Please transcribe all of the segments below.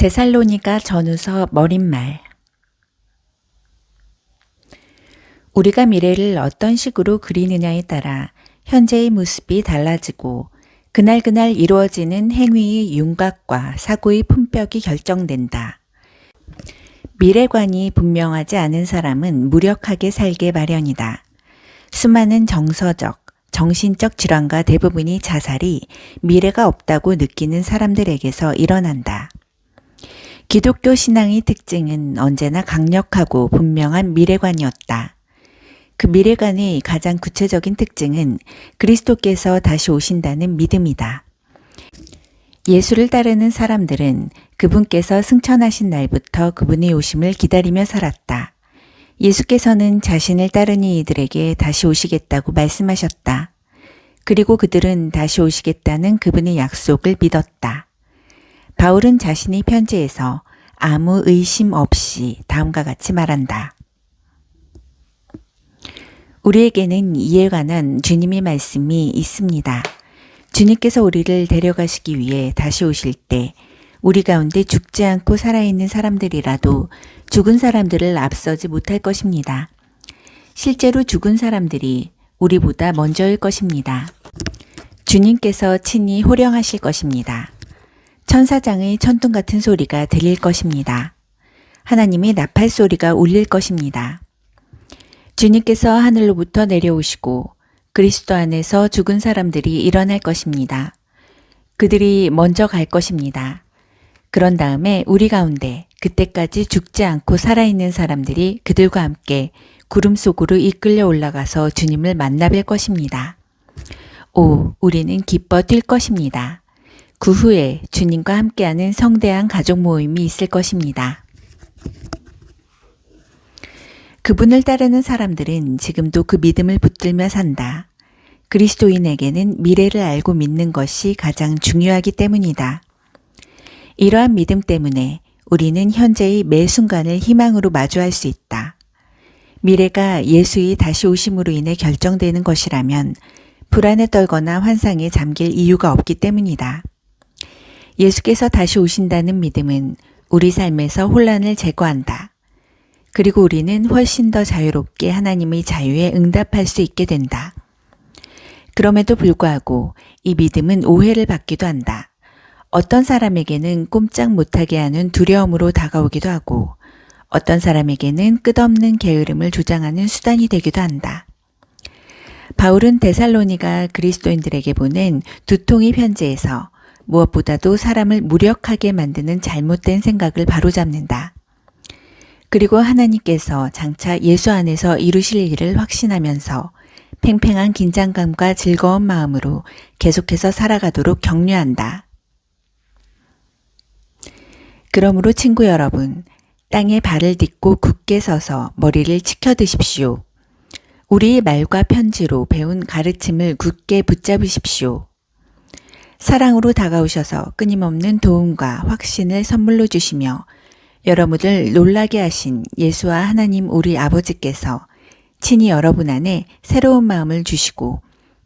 데살로니가 전후서 머릿말. 우리가 미래를 어떤 식으로 그리느냐에 따라 현재의 모습이 달라지고 그날그날 이루어지는 행위의 윤곽과 사고의 품격이 결정된다. 미래관이 분명하지 않은 사람은 무력하게 살게 마련이다. 수많은 정서적, 정신적 질환과 대부분의 자살이 미래가 없다고 느끼는 사람들에게서 일어난다. 기독교 신앙의 특징은 언제나 강력하고 분명한 미래관이었다. 그 미래관의 가장 구체적인 특징은 그리스도께서 다시 오신다는 믿음이다. 예수를 따르는 사람들은 그분께서 승천하신 날부터 그분의 오심을 기다리며 살았다. 예수께서는 자신을 따르는 이들에게 다시 오시겠다고 말씀하셨다. 그리고 그들은 다시 오시겠다는 그분의 약속을 믿었다. 바울은 자신의 편지에서 아무 의심 없이 다음과 같이 말한다. 우리에게는 이에 관한 주님의 말씀이 있습니다. 주님께서 우리를 데려가시기 위해 다시 오실 때 우리 가운데 죽지 않고 살아있는 사람들이라도 죽은 사람들을 앞서지 못할 것입니다. 실제로 죽은 사람들이 우리보다 먼저일 것입니다. 주님께서 친히 호령하실 것입니다. 천사장의 천둥 같은 소리가 들릴 것입니다. 하나님의 나팔 소리가 울릴 것입니다. 주님께서 하늘로부터 내려오시고 그리스도 안에서 죽은 사람들이 일어날 것입니다. 그들이 먼저 갈 것입니다. 그런 다음에 우리 가운데 그때까지 죽지 않고 살아있는 사람들이 그들과 함께 구름 속으로 이끌려 올라가서 주님을 만나 뵐 것입니다. 오, 우리는 기뻐 뛸 것입니다. 그 후에 주님과 함께하는 성대한 가족 모임이 있을 것입니다. 그분을 따르는 사람들은 지금도 그 믿음을 붙들며 산다. 그리스도인에게는 미래를 알고 믿는 것이 가장 중요하기 때문이다. 이러한 믿음 때문에 우리는 현재의 매 순간을 희망으로 마주할 수 있다. 미래가 예수의 다시 오심으로 인해 결정되는 것이라면 불안에 떨거나 환상에 잠길 이유가 없기 때문이다. 예수께서 다시 오신다는 믿음은 우리 삶에서 혼란을 제거한다. 그리고 우리는 훨씬 더 자유롭게 하나님의 자유에 응답할 수 있게 된다. 그럼에도 불구하고 이 믿음은 오해를 받기도 한다. 어떤 사람에게는 꼼짝 못하게 하는 두려움으로 다가오기도 하고 어떤 사람에게는 끝없는 게으름을 조장하는 수단이 되기도 한다. 바울은 데살로니가 그리스도인들에게 보낸 두 통의 편지에서 무엇보다도 사람을 무력하게 만드는 잘못된 생각을 바로잡는다. 그리고 하나님께서 장차 예수 안에서 이루실 일을 확신하면서 팽팽한 긴장감과 즐거운 마음으로 계속해서 살아가도록 격려한다. 그러므로 친구 여러분, 땅에 발을 딛고 굳게 서서 머리를 치켜드십시오. 우리의 말과 편지로 배운 가르침을 굳게 붙잡으십시오. 사랑으로 다가오셔서 끊임없는 도움과 확신을 선물로 주시며 여러분을 놀라게 하신 예수와 하나님 우리 아버지께서 친히 여러분 안에 새로운 마음을 주시고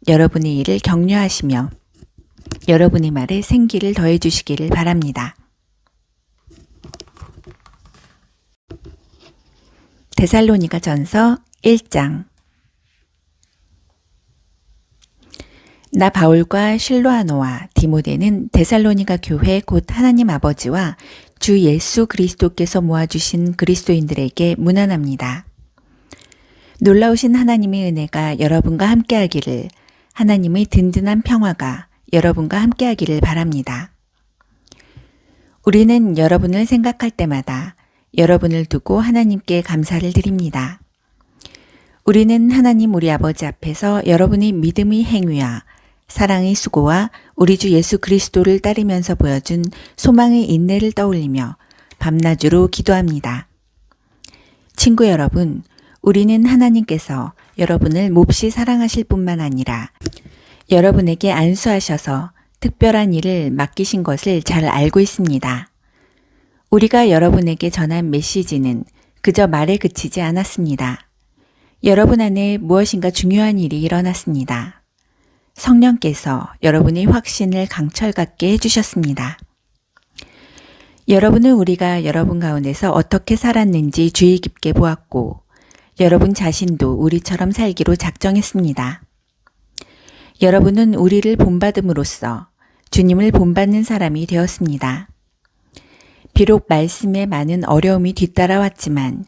여러분의 일을 격려하시며 여러분의 말에 생기를 더해 주시기를 바랍니다. 데살로니가 전서 1장. 나 바울과 실로아노와 디모데는 데살로니가 교회 곧 하나님 아버지와 주 예수 그리스도께서 모아주신 그리스도인들에게 문안합니다. 놀라우신 하나님의 은혜가 여러분과 함께하기를, 하나님의 든든한 평화가 여러분과 함께하기를 바랍니다. 우리는 여러분을 생각할 때마다 여러분을 두고 하나님께 감사를 드립니다. 우리는 하나님 우리 아버지 앞에서 여러분의 믿음의 행위와 사랑의 수고와 우리 주 예수 그리스도를 따르면서 보여준 소망의 인내를 떠올리며 밤낮으로 기도합니다. 친구 여러분, 우리는 하나님께서 여러분을 몹시 사랑하실 뿐만 아니라 여러분에게 안수하셔서 특별한 일을 맡기신 것을 잘 알고 있습니다. 우리가 여러분에게 전한 메시지는 그저 말에 그치지 않았습니다. 여러분 안에 무엇인가 중요한 일이 일어났습니다. 성령께서 여러분의 확신을 강철 같게 해주셨습니다. 여러분은 우리가 여러분 가운데서 어떻게 살았는지 주의 깊게 보았고, 여러분 자신도 우리처럼 살기로 작정했습니다. 여러분은 우리를 본받음으로써 주님을 본받는 사람이 되었습니다. 비록 말씀에 많은 어려움이 뒤따라왔지만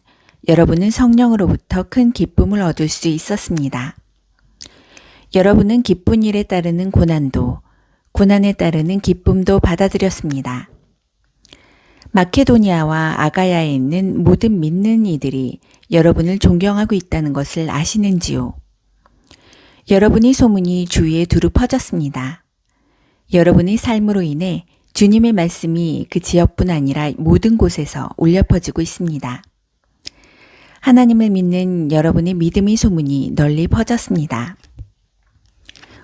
여러분은 성령으로부터 큰 기쁨을 얻을 수 있었습니다. 여러분은 기쁜 일에 따르는 고난도, 고난에 따르는 기쁨도 받아들였습니다. 마케도니아와 아가야에 있는 모든 믿는 이들이 여러분을 존경하고 있다는 것을 아시는지요? 여러분의 소문이 주위에 두루 퍼졌습니다. 여러분의 삶으로 인해 주님의 말씀이 그 지역뿐 아니라 모든 곳에서 울려 퍼지고 있습니다. 하나님을 믿는 여러분의 믿음의 소문이 널리 퍼졌습니다.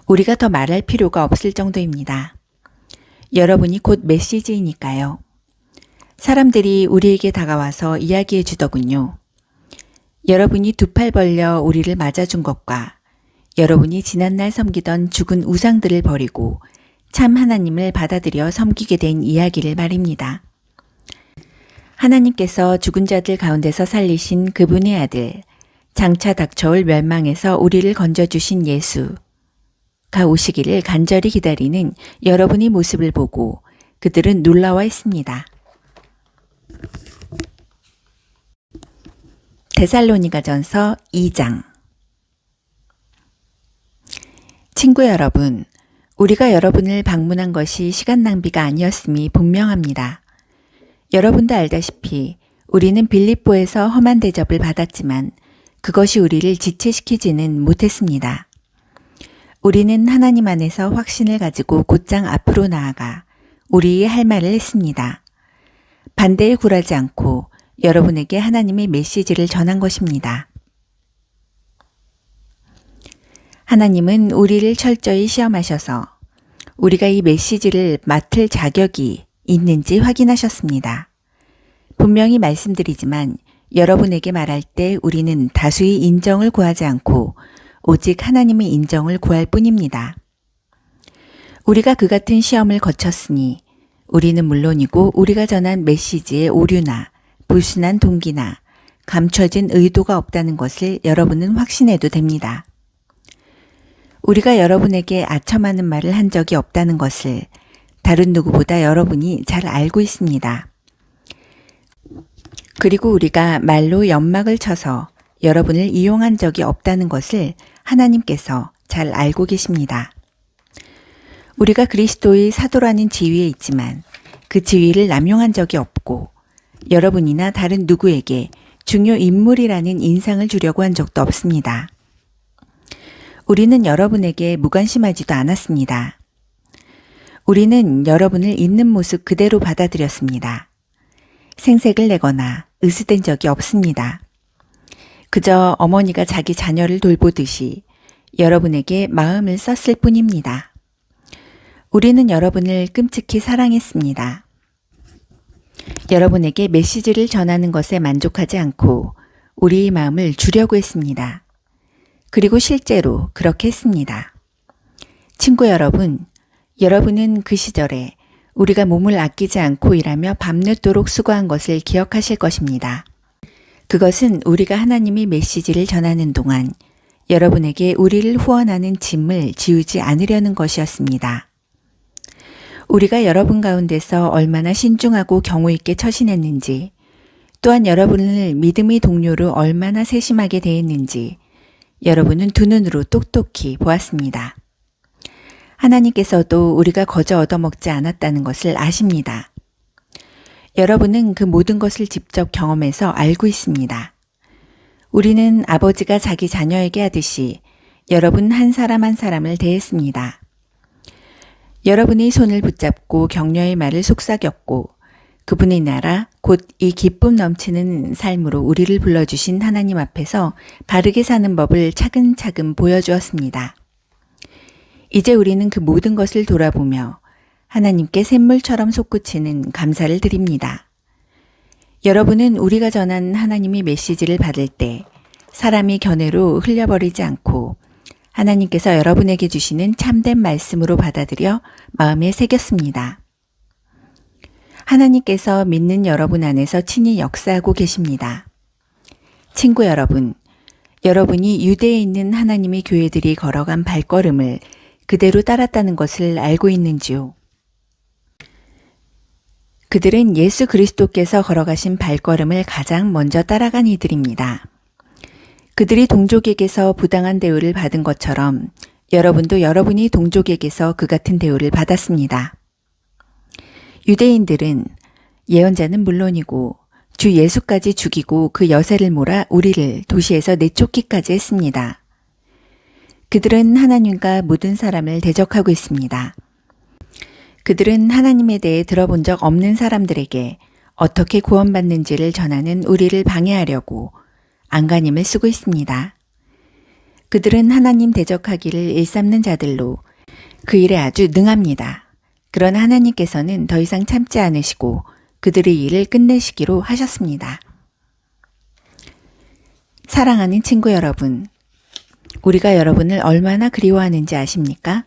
우리가 더 말할 필요가 없을 정도입니다. 여러분이 곧 메시지이니까요. 사람들이 우리에게 다가와서 이야기해 주더군요. 여러분이 두 팔 벌려 우리를 맞아준 것과 여러분이 지난날 섬기던 죽은 우상들을 버리고 참 하나님을 받아들여 섬기게 된 이야기를 말입니다. 하나님께서 죽은 자들 가운데서 살리신 그분의 아들, 장차 닥쳐올 멸망에서 우리를 건져주신 예수가 오시기를 간절히 기다리는 여러분의 모습을 보고 그들은 놀라워 했습니다. 데살로니가전서 2장. 친구 여러분, 우리가 여러분을 방문한 것이 시간 낭비가 아니었음이 분명합니다. 여러분도 알다시피 우리는 빌립보에서 험한 대접을 받았지만 그것이 우리를 지체시키지는 못했습니다. 우리는 하나님 안에서 확신을 가지고 곧장 앞으로 나아가 우리의 할 말을 했습니다. 반대에 굴하지 않고 여러분에게 하나님의 메시지를 전한 것입니다. 하나님은 우리를 철저히 시험하셔서 우리가 이 메시지를 맡을 자격이 있는지 확인하셨습니다. 분명히 말씀드리지만 여러분에게 말할 때 우리는 다수의 인정을 구하지 않고 오직 하나님의 인정을 구할 뿐입니다. 우리가 그 같은 시험을 거쳤으니 우리는 물론이고 우리가 전한 메시지의 오류나 불순한 동기나 감춰진 의도가 없다는 것을 여러분은 확신해도 됩니다. 우리가 여러분에게 아첨하는 말을 한 적이 없다는 것을 다른 누구보다 여러분이 잘 알고 있습니다. 그리고 우리가 말로 연막을 쳐서 여러분을 이용한 적이 없다는 것을 하나님께서 잘 알고 계십니다. 우리가 그리스도의 사도라는 지위에 있지만 그 지위를 남용한 적이 없고 여러분이나 다른 누구에게 중요 인물이라는 인상을 주려고 한 적도 없습니다. 우리는 여러분에게 무관심하지도 않았습니다. 우리는 여러분을 있는 모습 그대로 받아들였습니다. 생색을 내거나 으스댄 적이 없습니다. 그저 어머니가 자기 자녀를 돌보듯이 여러분에게 마음을 썼을 뿐입니다. 우리는 여러분을 끔찍히 사랑했습니다. 여러분에게 메시지를 전하는 것에 만족하지 않고 우리의 마음을 주려고 했습니다. 그리고 실제로 그렇게 했습니다. 친구 여러분, 여러분은 그 시절에 우리가 몸을 아끼지 않고 일하며 밤늦도록 수고한 것을 기억하실 것입니다. 그것은 우리가 하나님의 메시지를 전하는 동안 여러분에게 우리를 후원하는 짐을 지우지 않으려는 것이었습니다. 우리가 여러분 가운데서 얼마나 신중하고 경우 있게 처신했는지, 또한 여러분을 믿음의 동료로 얼마나 세심하게 대했는지 여러분은 두 눈으로 똑똑히 보았습니다. 하나님께서도 우리가 거저 얻어먹지 않았다는 것을 아십니다. 여러분은 그 모든 것을 직접 경험해서 알고 있습니다. 우리는 아버지가 자기 자녀에게 하듯이 여러분 한 사람 한 사람을 대했습니다. 여러분의 손을 붙잡고 격려의 말을 속삭였고 그분의 나라 곧 이 기쁨 넘치는 삶으로 우리를 불러주신 하나님 앞에서 바르게 사는 법을 차근차근 보여주었습니다. 이제 우리는 그 모든 것을 돌아보며 하나님께 샘물처럼 솟구치는 감사를 드립니다. 여러분은 우리가 전한 하나님의 메시지를 받을 때 사람이 견해로 흘려버리지 않고 하나님께서 여러분에게 주시는 참된 말씀으로 받아들여 마음에 새겼습니다. 하나님께서 믿는 여러분 안에서 친히 역사하고 계십니다. 친구 여러분, 여러분이 유대에 있는 하나님의 교회들이 걸어간 발걸음을 그대로 따랐다는 것을 알고 있는지요? 그들은 예수 그리스도께서 걸어가신 발걸음을 가장 먼저 따라간 이들입니다. 그들이 동족에게서 부당한 대우를 받은 것처럼 여러분도 여러분이 동족에게서 그 같은 대우를 받았습니다. 유대인들은 예언자는 물론이고 주 예수까지 죽이고 그 여세를 몰아 우리를 도시에서 내쫓기까지 했습니다. 그들은 하나님과 모든 사람을 대적하고 있습니다. 그들은 하나님에 대해 들어본 적 없는 사람들에게 어떻게 구원받는지를 전하는 우리를 방해하려고 안간힘을 쓰고 있습니다. 그들은 하나님 대적하기를 일삼는 자들로 그 일에 아주 능합니다. 그러나 하나님께서는 더 이상 참지 않으시고 그들의 일을 끝내시기로 하셨습니다. 사랑하는 친구 여러분, 우리가 여러분을 얼마나 그리워하는지 아십니까?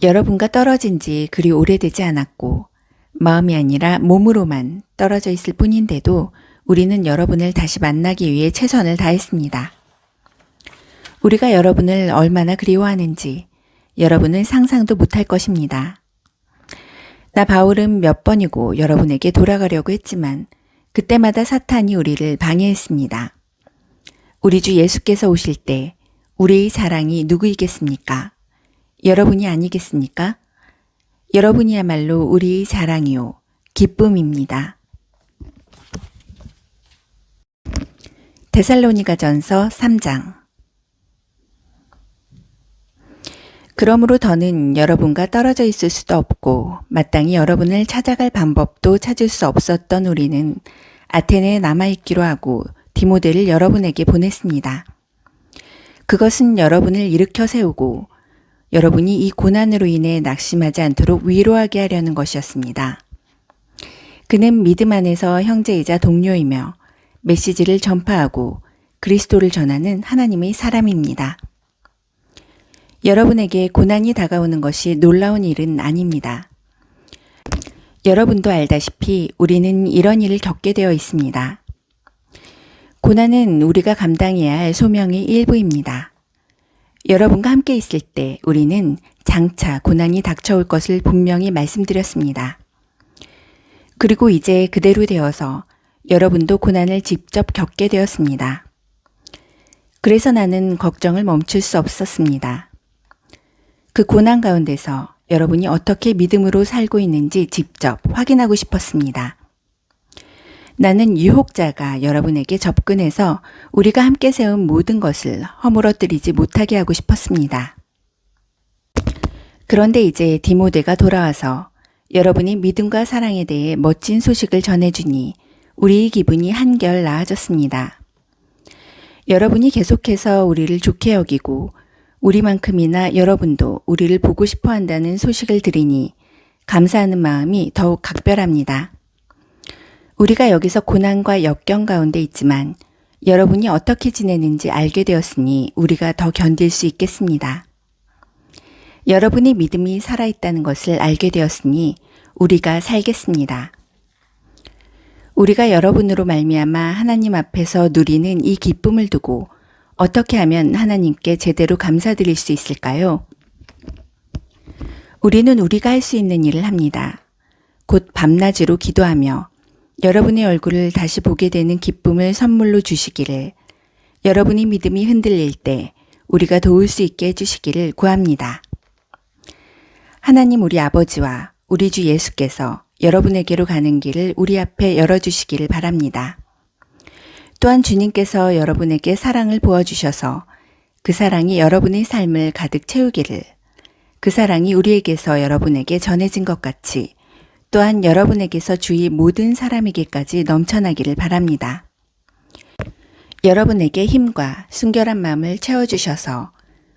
여러분과 떨어진 지 그리 오래되지 않았고 마음이 아니라 몸으로만 떨어져 있을 뿐인데도 우리는 여러분을 다시 만나기 위해 최선을 다했습니다. 우리가 여러분을 얼마나 그리워하는지 여러분은 상상도 못할 것입니다. 나 바울은 몇 번이고 여러분에게 돌아가려고 했지만 그때마다 사탄이 우리를 방해했습니다. 우리 주 예수께서 오실 때 우리의 사랑이 누구이겠습니까? 여러분이 아니겠습니까? 여러분이야말로 우리의 자랑이요, 기쁨입니다. 데살로니가전서 3장. 그러므로 더는 여러분과 떨어져 있을 수도 없고 마땅히 여러분을 찾아갈 방법도 찾을 수 없었던 우리는 아테네에 남아있기로 하고 디모데를 여러분에게 보냈습니다. 그것은 여러분을 일으켜 세우고 여러분이 이 고난으로 인해 낙심하지 않도록 위로하게 하려는 것이었습니다. 그는 믿음 안에서 형제이자 동료이며 메시지를 전파하고 그리스도를 전하는 하나님의 사람입니다. 여러분에게 고난이 다가오는 것이 놀라운 일은 아닙니다. 여러분도 알다시피 우리는 이런 일을 겪게 되어 있습니다. 고난은 우리가 감당해야 할 소명의 일부입니다. 여러분과 함께 있을 때 우리는 장차 고난이 닥쳐올 것을 분명히 말씀드렸습니다. 그리고 이제 그대로 되어서 여러분도 고난을 직접 겪게 되었습니다. 그래서 나는 걱정을 멈출 수 없었습니다. 그 고난 가운데서 여러분이 어떻게 믿음으로 살고 있는지 직접 확인하고 싶었습니다. 나는 유혹자가 여러분에게 접근해서 우리가 함께 세운 모든 것을 허물어뜨리지 못하게 하고 싶었습니다. 그런데 이제 디모데가 돌아와서 여러분이 믿음과 사랑에 대해 멋진 소식을 전해주니 우리의 기분이 한결 나아졌습니다. 여러분이 계속해서 우리를 좋게 여기고 우리만큼이나 여러분도 우리를 보고 싶어 한다는 소식을 들으니 감사하는 마음이 더욱 각별합니다. 우리가 여기서 고난과 역경 가운데 있지만 여러분이 어떻게 지내는지 알게 되었으니 우리가 더 견딜 수 있겠습니다. 여러분의 믿음이 살아있다는 것을 알게 되었으니 우리가 살겠습니다. 우리가 여러분으로 말미암아 하나님 앞에서 누리는 이 기쁨을 두고 어떻게 하면 하나님께 제대로 감사드릴 수 있을까요? 우리는 우리가 할 수 있는 일을 합니다. 곧 밤낮으로 기도하며 여러분의 얼굴을 다시 보게 되는 기쁨을 선물로 주시기를, 여러분의 믿음이 흔들릴 때 우리가 도울 수 있게 해주시기를 구합니다. 하나님 우리 아버지와 우리 주 예수께서 여러분에게로 가는 길을 우리 앞에 열어주시기를 바랍니다. 또한 주님께서 여러분에게 사랑을 부어주셔서 그 사랑이 여러분의 삶을 가득 채우기를, 그 사랑이 우리에게서 여러분에게 전해진 것 같이 또한 여러분에게서 주위 모든 사람에게까지 넘쳐나기를 바랍니다. 여러분에게 힘과 순결한 마음을 채워주셔서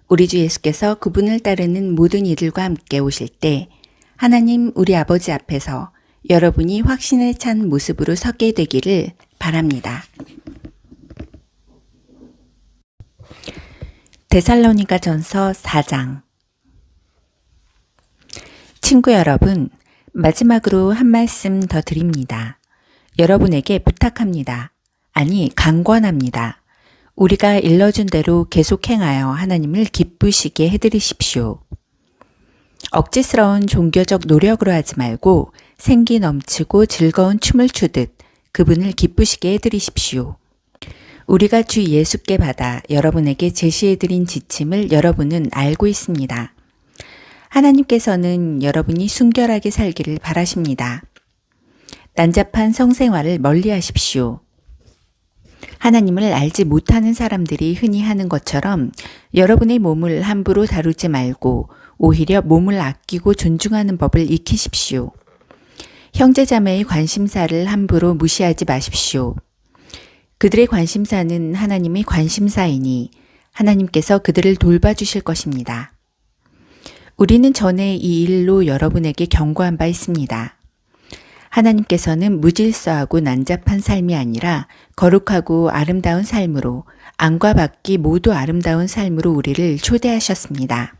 우리 주 예수께서 그분을 따르는 모든 이들과 함께 오실 때 하나님 우리 아버지 앞에서 여러분이 확신에 찬 모습으로 서게 되기를 바랍니다. 데살로니가전서 4장. 친구 여러분, 마지막으로 한 말씀 더 드립니다. 여러분에게 부탁합니다. 아니, 강권합니다. 우리가 일러준 대로 계속 행하여 하나님을 기쁘시게 해드리십시오. 억지스러운 종교적 노력으로 하지 말고 생기 넘치고 즐거운 춤을 추듯 그분을 기쁘시게 해드리십시오. 우리가 주 예수께 받아 여러분에게 제시해드린 지침을 여러분은 알고 있습니다. 하나님께서는 여러분이 순결하게 살기를 바라십니다. 난잡한 성생활을 멀리 하십시오. 하나님을 알지 못하는 사람들이 흔히 하는 것처럼 여러분의 몸을 함부로 다루지 말고 오히려 몸을 아끼고 존중하는 법을 익히십시오. 형제자매의 관심사를 함부로 무시하지 마십시오. 그들의 관심사는 하나님의 관심사이니 하나님께서 그들을 돌봐주실 것입니다. 우리는 전에 이 일로 여러분에게 경고한 바 있습니다. 하나님께서는 무질서하고 난잡한 삶이 아니라 거룩하고 아름다운 삶으로 안과 밖이 모두 아름다운 삶으로 우리를 초대하셨습니다.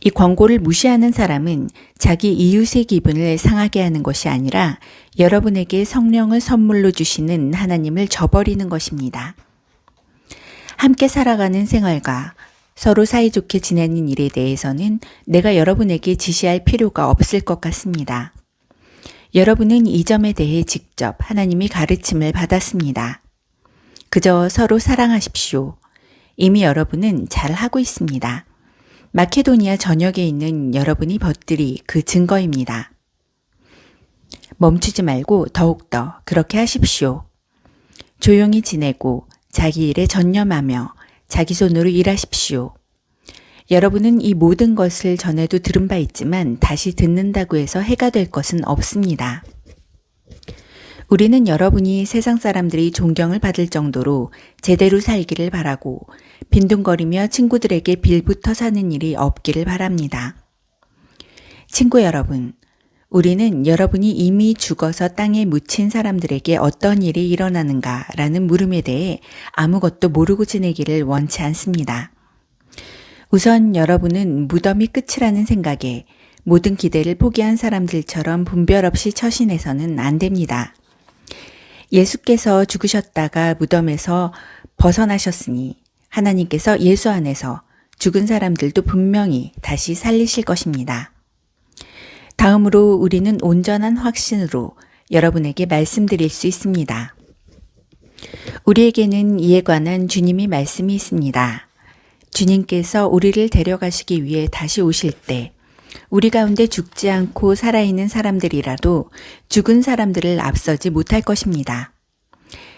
이 권고를 무시하는 사람은 자기 이웃의 기분을 상하게 하는 것이 아니라 여러분에게 성령을 선물로 주시는 하나님을 저버리는 것입니다. 함께 살아가는 생활과 서로 사이좋게 지내는 일에 대해서는 내가 여러분에게 지시할 필요가 없을 것 같습니다. 여러분은 이 점에 대해 직접 하나님의 가르침을 받았습니다. 그저 서로 사랑하십시오. 이미 여러분은 잘 하고 있습니다. 마케도니아 전역에 있는 여러분의 벗들이 그 증거입니다. 멈추지 말고 더욱더 그렇게 하십시오. 조용히 지내고 자기 일에 전념하며 자기 손으로 일하십시오. 여러분은 이 모든 것을 전에도 들은 바 있지만 다시 듣는다고 해서 해가 될 것은 없습니다. 우리는 여러분이 세상 사람들이 존경을 받을 정도로 제대로 살기를 바라고 빈둥거리며 친구들에게 빌붙어 사는 일이 없기를 바랍니다. 친구 여러분, 우리는 여러분이 이미 죽어서 땅에 묻힌 사람들에게 어떤 일이 일어나는가라는 물음에 대해 아무것도 모르고 지내기를 원치 않습니다. 우선 여러분은 무덤이 끝이라는 생각에 모든 기대를 포기한 사람들처럼 분별 없이 처신해서는 안 됩니다. 예수께서 죽으셨다가 무덤에서 벗어나셨으니 하나님께서 예수 안에서 죽은 사람들도 분명히 다시 살리실 것입니다. 다음으로 우리는 온전한 확신으로 여러분에게 말씀드릴 수 있습니다. 우리에게는 이에 관한 주님의 말씀이 있습니다. 주님께서 우리를 데려가시기 위해 다시 오실 때 우리 가운데 죽지 않고 살아있는 사람들이라도 죽은 사람들을 앞서지 못할 것입니다.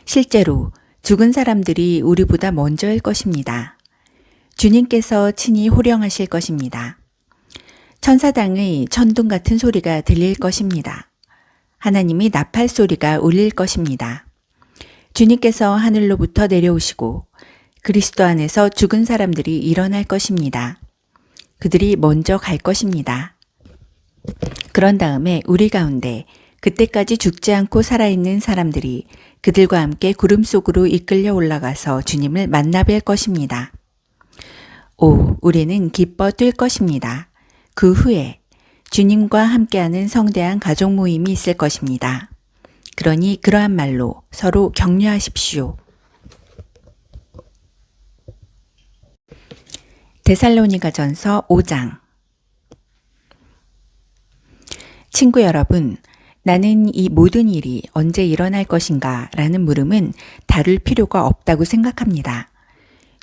실제로 죽은 사람들이 우리보다 먼저일 것입니다. 주님께서 친히 호령하실 것입니다. 천사당의 천둥 같은 소리가 들릴 것입니다. 하나님의 나팔 소리가 울릴 것입니다. 주님께서 하늘로부터 내려오시고 그리스도 안에서 죽은 사람들이 일어날 것입니다. 그들이 먼저 갈 것입니다. 그런 다음에 우리 가운데 그때까지 죽지 않고 살아있는 사람들이 그들과 함께 구름 속으로 이끌려 올라가서 주님을 만나 뵐 것입니다. 오, 우리는 기뻐 뛸 것입니다. 그 후에 주님과 함께하는 성대한 가족 모임이 있을 것입니다. 그러니 그러한 말로 서로 격려하십시오. 데살로니가전서 5장. 친구 여러분, 나는 이 모든 일이 언제 일어날 것인가 라는 물음은 다룰 필요가 없다고 생각합니다.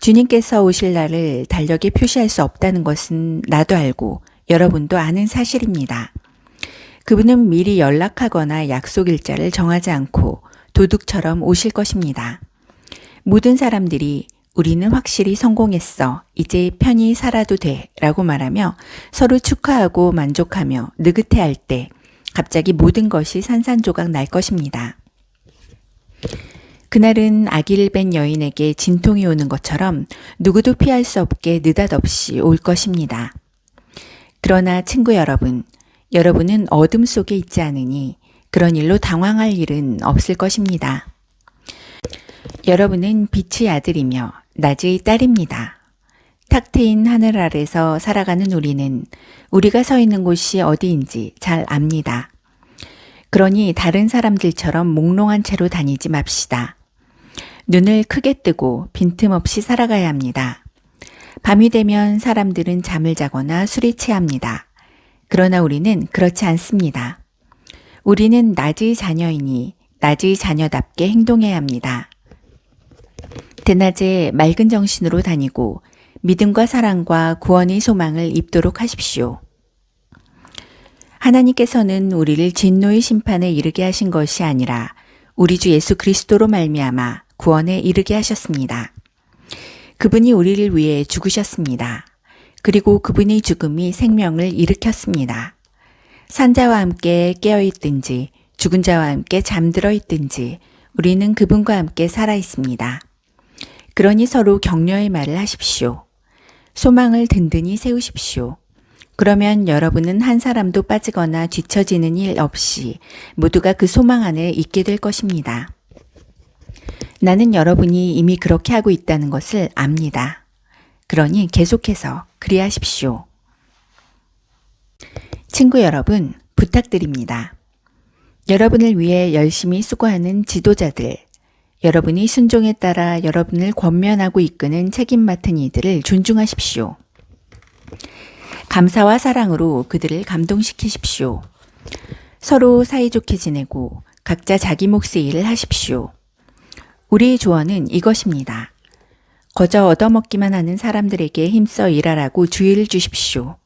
주님께서 오실 날을 달력에 표시할 수 없다는 것은 나도 알고 여러분도 아는 사실입니다. 그분은 미리 연락하거나 약속 일자를 정하지 않고 도둑처럼 오실 것입니다. 모든 사람들이 우리는 확실히 성공했어. 이제 편히 살아도 돼. 라고 말하며 서로 축하하고 만족하며 느긋해할 때 갑자기 모든 것이 산산조각 날 것입니다. 그날은 아기를 뵌 여인에게 진통이 오는 것처럼 누구도 피할 수 없게 느닷없이 올 것입니다. 그러나 친구 여러분, 여러분은 어둠 속에 있지 않으니 그런 일로 당황할 일은 없을 것입니다. 여러분은 빛의 아들이며 낮의 딸입니다. 탁 트인 하늘 아래서 살아가는 우리는 우리가 서 있는 곳이 어디인지 잘 압니다. 그러니 다른 사람들처럼 몽롱한 채로 다니지 맙시다. 눈을 크게 뜨고 빈틈없이 살아가야 합니다. 밤이 되면 사람들은 잠을 자거나 술에 취합니다. 그러나 우리는 그렇지 않습니다. 우리는 낮의 자녀이니 낮의 자녀답게 행동해야 합니다. 대낮에 맑은 정신으로 다니고 믿음과 사랑과 구원의 소망을 입도록 하십시오. 하나님께서는 우리를 진노의 심판에 이르게 하신 것이 아니라 우리 주 예수 그리스도로 말미암아 구원에 이르게 하셨습니다. 그분이 우리를 위해 죽으셨습니다. 그리고 그분의 죽음이 생명을 일으켰습니다. 산자와 함께 깨어 있든지 죽은 자와 함께 잠들어 있든지 우리는 그분과 함께 살아 있습니다. 그러니 서로 격려의 말을 하십시오. 소망을 든든히 세우십시오. 그러면 여러분은 한 사람도 빠지거나 뒤처지는 일 없이 모두가 그 소망 안에 있게 될 것입니다. 나는 여러분이 이미 그렇게 하고 있다는 것을 압니다. 그러니 계속해서 그리하십시오. 친구 여러분, 부탁드립니다. 여러분을 위해 열심히 수고하는 지도자들, 여러분이 순종에 따라 여러분을 권면하고 이끄는 책임 맡은 이들을 존중하십시오. 감사와 사랑으로 그들을 감동시키십시오. 서로 사이좋게 지내고 각자 자기 몫의 일을 하십시오. 우리의 조언은 이것입니다. 거저 얻어먹기만 하는 사람들에게 힘써 일하라고 주의를 주십시오.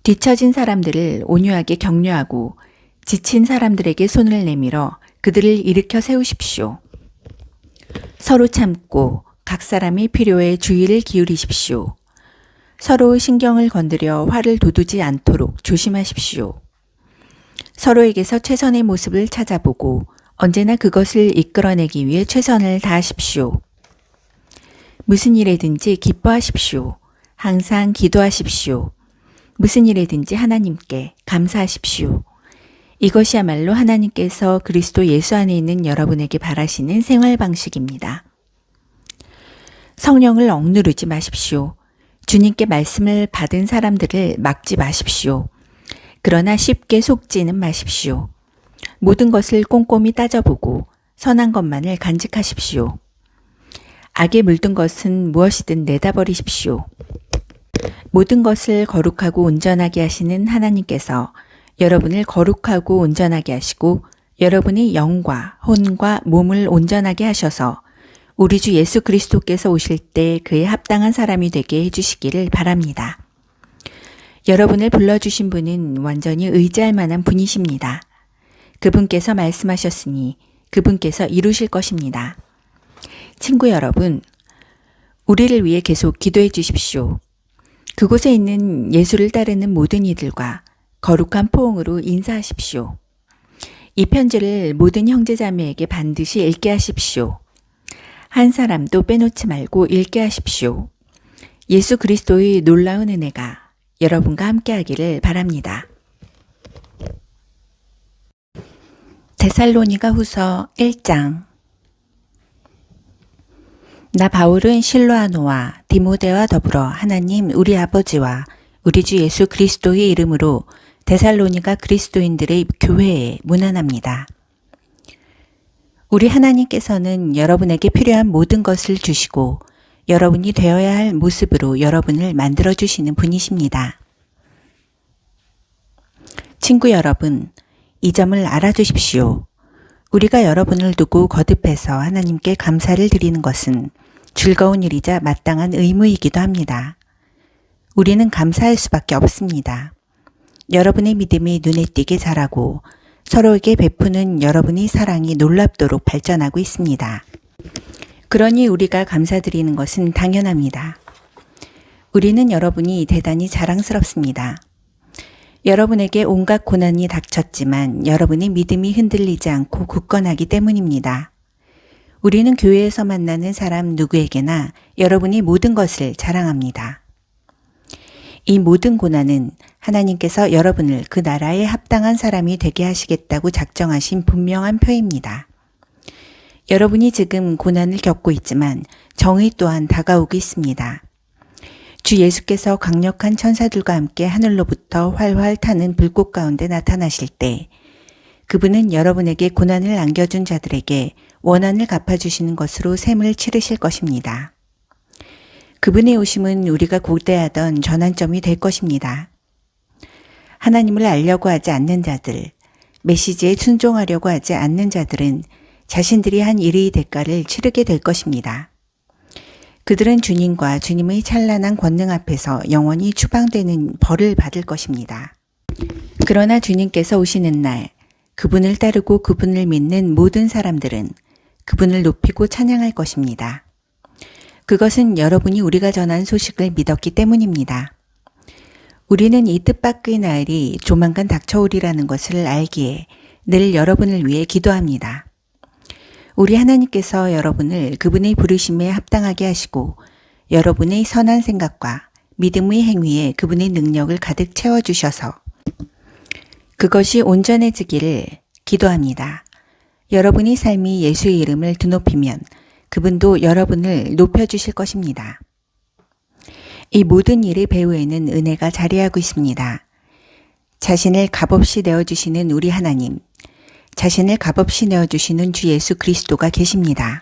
뒤처진 사람들을 온유하게 격려하고 지친 사람들에게 손을 내밀어 그들을 일으켜 세우십시오. 서로 참고 각 사람이 필요에 주의를 기울이십시오. 서로 신경을 건드려 화를 돋우지 않도록 조심하십시오. 서로에게서 최선의 모습을 찾아보고 언제나 그것을 이끌어내기 위해 최선을 다하십시오. 무슨 일에든지 기뻐하십시오. 항상 기도하십시오. 무슨 일에든지 하나님께 감사하십시오. 이것이야말로 하나님께서 그리스도 예수 안에 있는 여러분에게 바라시는 생활 방식입니다. 성령을 억누르지 마십시오. 주님께 말씀을 받은 사람들을 막지 마십시오. 그러나 쉽게 속지는 마십시오. 모든 것을 꼼꼼히 따져보고 선한 것만을 간직하십시오. 악에 물든 것은 무엇이든 내다버리십시오. 모든 것을 거룩하고 온전하게 하시는 하나님께서 여러분을 거룩하고 온전하게 하시고 여러분의 영과 혼과 몸을 온전하게 하셔서 우리 주 예수 그리스도께서 오실 때 그에 합당한 사람이 되게 해주시기를 바랍니다. 여러분을 불러주신 분은 완전히 의지할 만한 분이십니다. 그분께서 말씀하셨으니 그분께서 이루실 것입니다. 친구 여러분, 우리를 위해 계속 기도해 주십시오. 그곳에 있는 예수를 따르는 모든 이들과 거룩한 포옹으로 인사하십시오. 이 편지를 모든 형제자매에게 반드시 읽게 하십시오. 한 사람도 빼놓지 말고 읽게 하십시오. 예수 그리스도의 놀라운 은혜가 여러분과 함께하기를 바랍니다. 데살로니가 후서 1장. 나 바울은 실로아노와 디모데와 더불어 하나님 우리 아버지와 우리 주 예수 그리스도의 이름으로 데살로니가 그리스도인들의 교회에 문안합니다. 우리 하나님께서는 여러분에게 필요한 모든 것을 주시고 여러분이 되어야 할 모습으로 여러분을 만들어주시는 분이십니다. 친구 여러분, 이 점을 알아두십시오. 우리가 여러분을 두고 거듭해서 하나님께 감사를 드리는 것은 즐거운 일이자 마땅한 의무이기도 합니다. 우리는 감사할 수밖에 없습니다. 여러분의 믿음이 눈에 띄게 자라고 서로에게 베푸는 여러분의 사랑이 놀랍도록 발전하고 있습니다. 그러니 우리가 감사드리는 것은 당연합니다. 우리는 여러분이 대단히 자랑스럽습니다. 여러분에게 온갖 고난이 닥쳤지만 여러분의 믿음이 흔들리지 않고 굳건하기 때문입니다. 우리는 교회에서 만나는 사람 누구에게나 여러분이 모든 것을 자랑합니다. 이 모든 고난은 하나님께서 여러분을 그 나라에 합당한 사람이 되게 하시겠다고 작정하신 분명한 표입니다. 여러분이 지금 고난을 겪고 있지만 정의 또한 다가오고 있습니다. 주 예수께서 강력한 천사들과 함께 하늘로부터 활활 타는 불꽃 가운데 나타나실 때 그분은 여러분에게 고난을 안겨준 자들에게 원한을 갚아주시는 것으로 셈을 치르실 것입니다. 그분의 오심은 우리가 고대하던 전환점이 될 것입니다. 하나님을 알려고 하지 않는 자들, 메시지에 순종하려고 하지 않는 자들은 자신들이 한 일의 대가를 치르게 될 것입니다. 그들은 주님과 주님의 찬란한 권능 앞에서 영원히 추방되는 벌을 받을 것입니다. 그러나 주님께서 오시는 날, 그분을 따르고 그분을 믿는 모든 사람들은 그분을 높이고 찬양할 것입니다. 그것은 여러분이 우리가 전한 소식을 믿었기 때문입니다. 우리는 이 뜻밖의 날이 조만간 닥쳐오리라는 것을 알기에 늘 여러분을 위해 기도합니다. 우리 하나님께서 여러분을 그분의 부르심에 합당하게 하시고 여러분의 선한 생각과 믿음의 행위에 그분의 능력을 가득 채워주셔서 그것이 온전해지기를 기도합니다. 여러분의 삶이 예수의 이름을 드높이면 그분도 여러분을 높여주실 것입니다. 이 모든 일의 배후에는 은혜가 자리하고 있습니다. 자신을 값없이 내어주시는 우리 하나님, 자신을 값없이 내어주시는 주 예수 그리스도가 계십니다.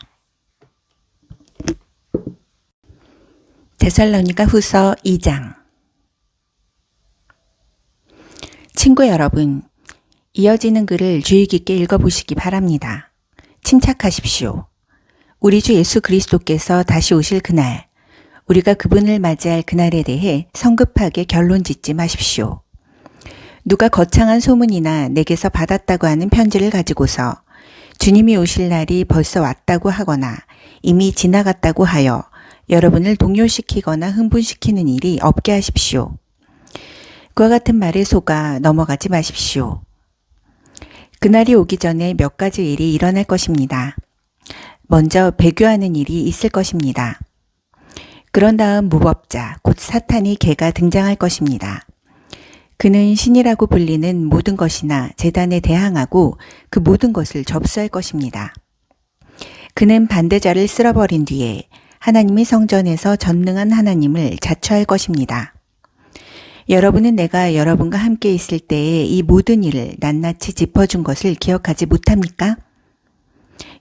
데살로니가 후서 2장. 친구 여러분, 이어지는 글을 주의 깊게 읽어보시기 바랍니다. 침착하십시오. 우리 주 예수 그리스도께서 다시 오실 그날, 우리가 그분을 맞이할 그날에 대해 성급하게 결론 짓지 마십시오. 누가 거창한 소문이나 내게서 받았다고 하는 편지를 가지고서 주님이 오실 날이 벌써 왔다고 하거나 이미 지나갔다고 하여 여러분을 동요시키거나 흥분시키는 일이 없게 하십시오. 그와 같은 말에 속아 넘어가지 마십시오. 그날이 오기 전에 몇 가지 일이 일어날 것입니다. 먼저 배교하는 일이 있을 것입니다. 그런 다음 무법자, 곧 사탄이 개가 등장할 것입니다. 그는 신이라고 불리는 모든 것이나 제단에 대항하고 그 모든 것을 접수할 것입니다. 그는 반대자를 쓸어버린 뒤에 하나님의 성전에서 전능한 하나님을 자처할 것입니다. 여러분은 내가 여러분과 함께 있을 때에 이 모든 일을 낱낱이 짚어준 것을 기억하지 못합니까?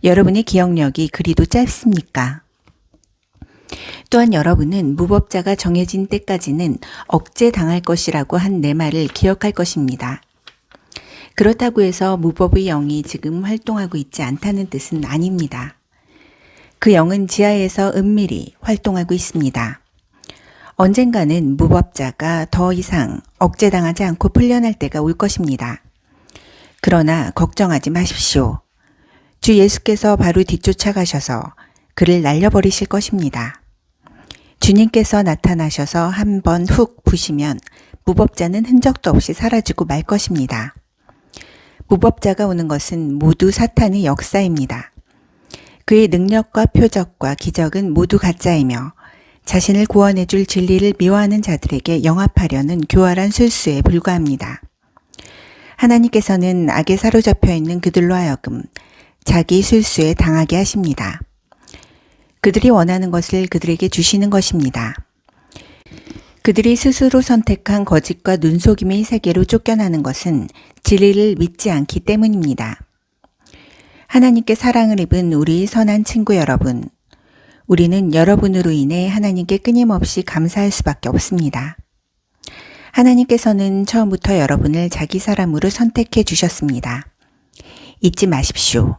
여러분의 기억력이 그리도 짧습니까? 또한 여러분은 무법자가 정해진 때까지는 억제당할 것이라고 한 내 말을 기억할 것입니다. 그렇다고 해서 무법의 영이 지금 활동하고 있지 않다는 뜻은 아닙니다. 그 영은 지하에서 은밀히 활동하고 있습니다. 언젠가는 무법자가 더 이상 억제당하지 않고 풀려날 때가 올 것입니다. 그러나 걱정하지 마십시오. 주 예수께서 바로 뒤쫓아가셔서 그를 날려버리실 것입니다. 주님께서 나타나셔서 한 번 훅 부시면 무법자는 흔적도 없이 사라지고 말 것입니다. 무법자가 오는 것은 모두 사탄의 역사입니다. 그의 능력과 표적과 기적은 모두 가짜이며 자신을 구원해 줄 진리를 미워하는 자들에게 영합하려는 교활한 술수에 불과합니다. 하나님께서는 악에 사로잡혀 있는 그들로 하여금 자기 술수에 당하게 하십니다. 그들이 원하는 것을 그들에게 주시는 것입니다. 그들이 스스로 선택한 거짓과 눈속임의 세계로 쫓겨나는 것은 진리를 믿지 않기 때문입니다. 하나님께 사랑을 입은 우리 선한 친구 여러분, 우리는 여러분으로 인해 하나님께 끊임없이 감사할 수밖에 없습니다. 하나님께서는 처음부터 여러분을 자기 사람으로 선택해 주셨습니다. 잊지 마십시오.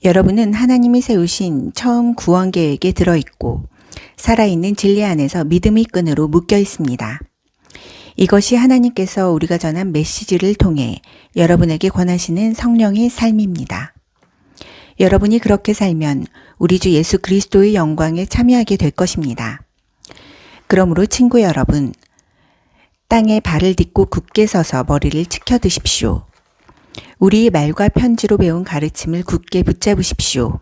여러분은 하나님이 세우신 처음 구원 계획에 들어있고 살아있는 진리 안에서 믿음의 끈으로 묶여 있습니다. 이것이 하나님께서 우리가 전한 메시지를 통해 여러분에게 권하시는 성령의 삶입니다. 여러분이 그렇게 살면 우리 주 예수 그리스도의 영광에 참여하게 될 것입니다. 그러므로 친구 여러분, 땅에 발을 딛고 굳게 서서 머리를 치켜드십시오. 우리의 말과 편지로 배운 가르침을 굳게 붙잡으십시오.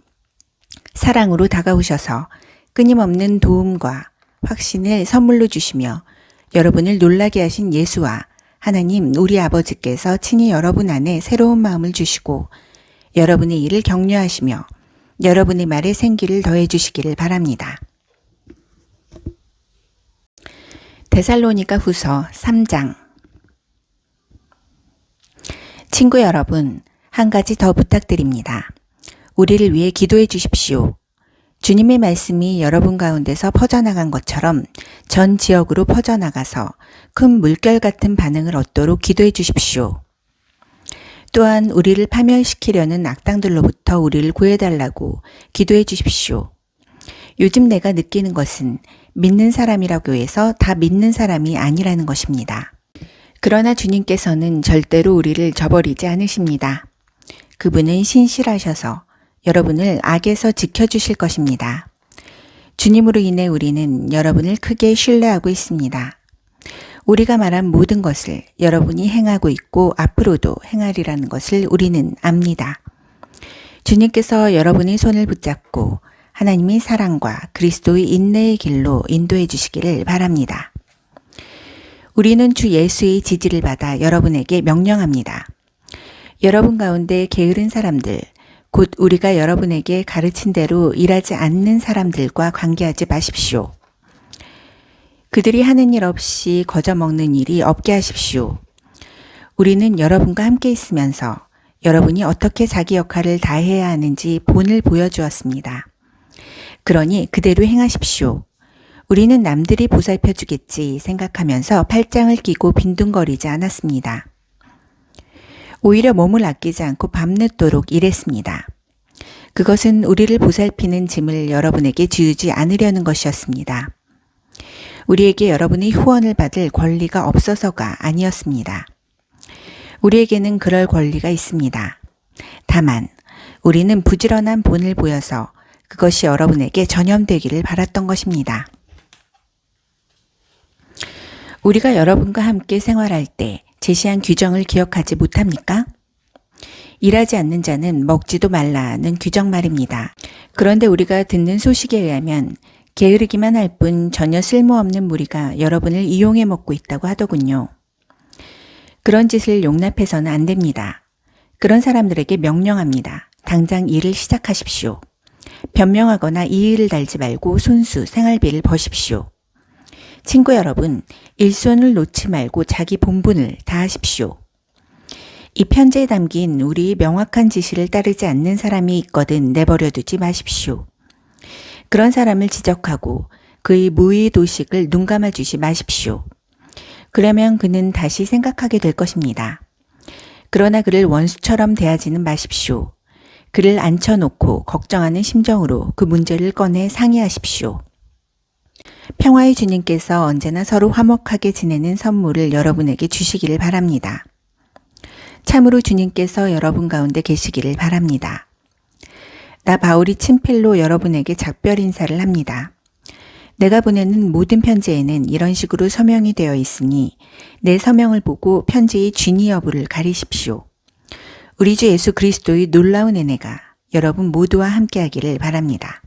사랑으로 다가오셔서 끊임없는 도움과 확신을 선물로 주시며 여러분을 놀라게 하신 예수와 하나님 우리 아버지께서 친히 여러분 안에 새로운 마음을 주시고 여러분의 일을 격려하시며 여러분의 말에 생기를 더해 주시기를 바랍니다. 데살로니가 후서 3장. 친구 여러분, 한 가지 더 부탁드립니다. 우리를 위해 기도해 주십시오. 주님의 말씀이 여러분 가운데서 퍼져나간 것처럼 전 지역으로 퍼져나가서 큰 물결 같은 반응을 얻도록 기도해 주십시오. 또한 우리를 파멸시키려는 악당들로부터 우리를 구해달라고 기도해 주십시오. 요즘 내가 느끼는 것은 믿는 사람이라고 해서 다 믿는 사람이 아니라는 것입니다. 그러나 주님께서는 절대로 우리를 저버리지 않으십니다. 그분은 신실하셔서 여러분을 악에서 지켜주실 것입니다. 주님으로 인해 우리는 여러분을 크게 신뢰하고 있습니다. 우리가 말한 모든 것을 여러분이 행하고 있고 앞으로도 행하리라는 것을 우리는 압니다. 주님께서 여러분의 손을 붙잡고 하나님의 사랑과 그리스도의 인내의 길로 인도해 주시기를 바랍니다. 우리는 주 예수의 지지를 받아 여러분에게 명령합니다. 여러분 가운데 게으른 사람들, 곧 우리가 여러분에게 가르친 대로 일하지 않는 사람들과 관계하지 마십시오. 그들이 하는 일 없이 거저먹는 일이 없게 하십시오. 우리는 여러분과 함께 있으면서 여러분이 어떻게 자기 역할을 다해야 하는지 본을 보여주었습니다. 그러니 그대로 행하십시오. 우리는 남들이 보살펴 주겠지 생각하면서 팔짱을 끼고 빈둥거리지 않았습니다. 오히려 몸을 아끼지 않고 밤늦도록 일했습니다. 그것은 우리를 보살피는 짐을 여러분에게 지우지 않으려는 것이었습니다. 우리에게 여러분의 후원을 받을 권리가 없어서가 아니었습니다. 우리에게는 그럴 권리가 있습니다. 다만 우리는 부지런한 본을 보여서 그것이 여러분에게 전염되기를 바랐던 것입니다. 우리가 여러분과 함께 생활할 때 제시한 규정을 기억하지 못합니까? 일하지 않는 자는 먹지도 말라는 규정 말입니다. 그런데 우리가 듣는 소식에 의하면 게으르기만 할 뿐 전혀 쓸모없는 무리가 여러분을 이용해 먹고 있다고 하더군요. 그런 짓을 용납해서는 안 됩니다. 그런 사람들에게 명령합니다. 당장 일을 시작하십시오. 변명하거나 이의를 달지 말고 손수 생활비를 버십시오. 친구 여러분, 일손을 놓지 말고 자기 본분을 다하십시오. 이 편지에 담긴 우리의 명확한 지시를 따르지 않는 사람이 있거든 내버려 두지 마십시오. 그런 사람을 지적하고 그의 무의 도식을 눈감아 주지 마십시오. 그러면 그는 다시 생각하게 될 것입니다. 그러나 그를 원수처럼 대하지는 마십시오. 그를 앉혀놓고 걱정하는 심정으로 그 문제를 꺼내 상의하십시오. 평화의 주님께서 언제나 서로 화목하게 지내는 선물을 여러분에게 주시기를 바랍니다. 참으로 주님께서 여러분 가운데 계시기를 바랍니다. 나 바울이 친필로 여러분에게 작별 인사를 합니다. 내가 보내는 모든 편지에는 이런 식으로 서명이 되어 있으니 내 서명을 보고 편지의 진위 여부를 가리십시오. 우리 주 예수 그리스도의 놀라운 은혜가 여러분 모두와 함께하기를 바랍니다.